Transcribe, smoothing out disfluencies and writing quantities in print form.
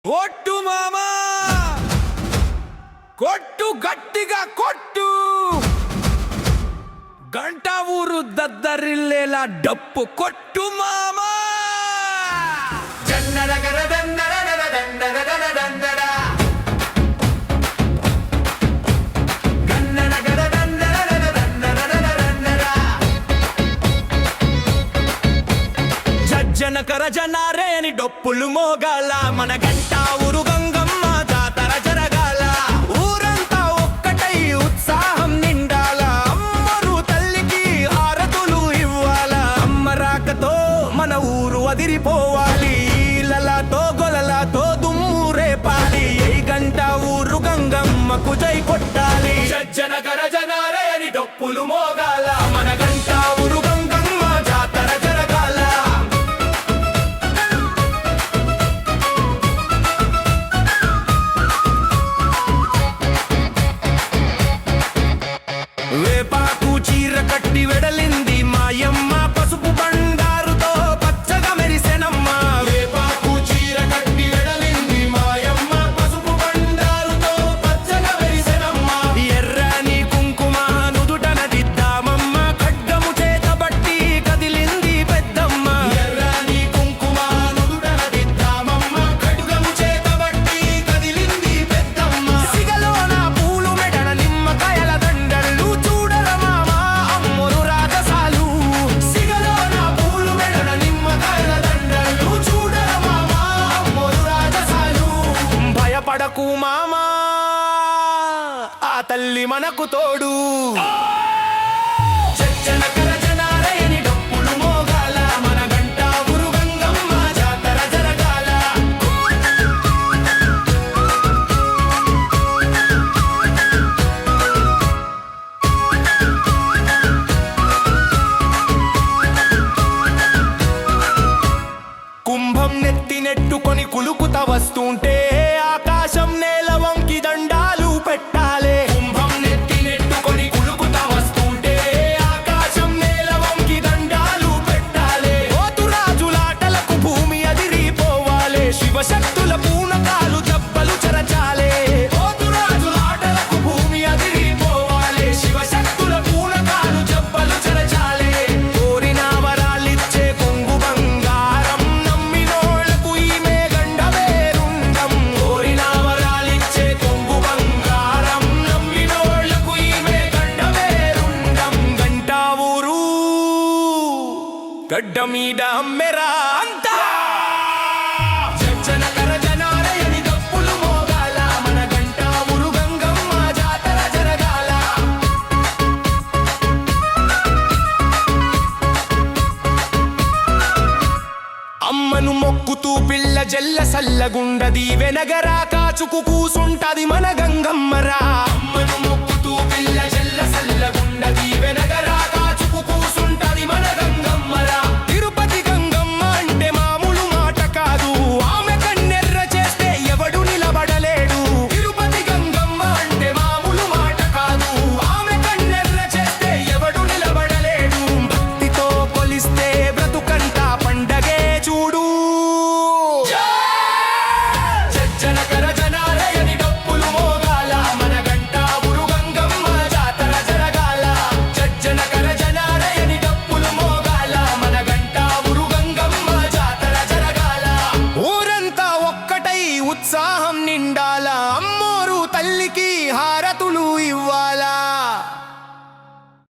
కొట్టు మామా కొట్టు గట్టిగా కొట్టు గంట ఊరు దద్దరిల్లేలా డప్పు కొట్టు మామా జనకర జనారే అని డొప్పులు మోగాల మన గంట ఊరు గంగమ్మ జాతర జరగాల ఊరంతా ఒక్కటై ఉత్సాహం నిండాల అమ్మరు తల్లికి హారతులు ఇవ్వాల అమ్మ రాకతో మన ఊరు అదిరిపోవాలి ఈలలతో గొలలతో దుమ్ము రేపాలి ఈ గంట ఊరు గంగమ్మకు జై కొట్టాలి జనకర జనారే అని డొప్పులు మోగాల మన గంట ఊరు గంగమ్మ జాతర జరగాల వేపాకు చీర కట్టి వెడలింది మాయమ్మ పసుపు బండారుతో పచ్చగా మెరిసెనమ్మ వేపాకు చీర కట్టి వెడలింది మాయమ్మ పసుపు బండారుతో పచ్చగా మెరిసెనమ్మ ఎర్రని కుంకుమ నుదుటన దిద్దామమ్మ ఖడ్గము చేతబట్టి కదిలింది పెద్దమ్మ ఎర్రని కుంకుమ నుదుటన దిద్దామమ్మ ఖడ్గము చేతబట్టి కదిలింది పెద్దమ్మ సిగలోన పూలు మెడన నిమ్మకాయల దండలు పడకు మామా ఆ తల్లి మనకు తోడు జనకర జనారయని డప్పులు మోగాల మన గంట ఊరు గంగమ్మ జాతర జరగాల కుంభం నెత్తి నెట్టుకొని కులుకుత వస్తుంటే ఆకాశం నేల వంకి దండాలు పెట్టాలే కుంభం నెత్తి నెట్టుకొని కులుకుత వస్తుంటే ఆకాశం నేల వంకి దండాలు పెట్టాలే పోతురాజులాటలకు భూమి అదిరిపోవాలే శివశక్తుల పూనకాలు జబ్బలు చెరచాలే పోతురాజులాటలకు భూమి అదిరిపోవాలే శివశక్తుల పూనకాలు జబ్బలు చెరచాలే కోరిన వరాలిచ్చే కొంగు బంగారం నమ్మినోళ్లకు ఈమె గండ వేరుండం కోరిన వరాలిచ్చే కొంగు బంగారం నమ్మినోళ్లకు ఈమె గండ వేరుండం గంట ఊరు గడ్డ మీద అమ్మెరా అంతా జనకర జనారయని డప్పులు మోగాల మన గంట ఊరు గంగమ్మ జాతర జరగాల అమ్మను మొక్కుతూ పిల్ల జల్ల సల్లగుండది వెనగరా కాచుకు కూసుంటది మన గంగమ్మరా అమ్మను మొక్కుతూ పిల్ల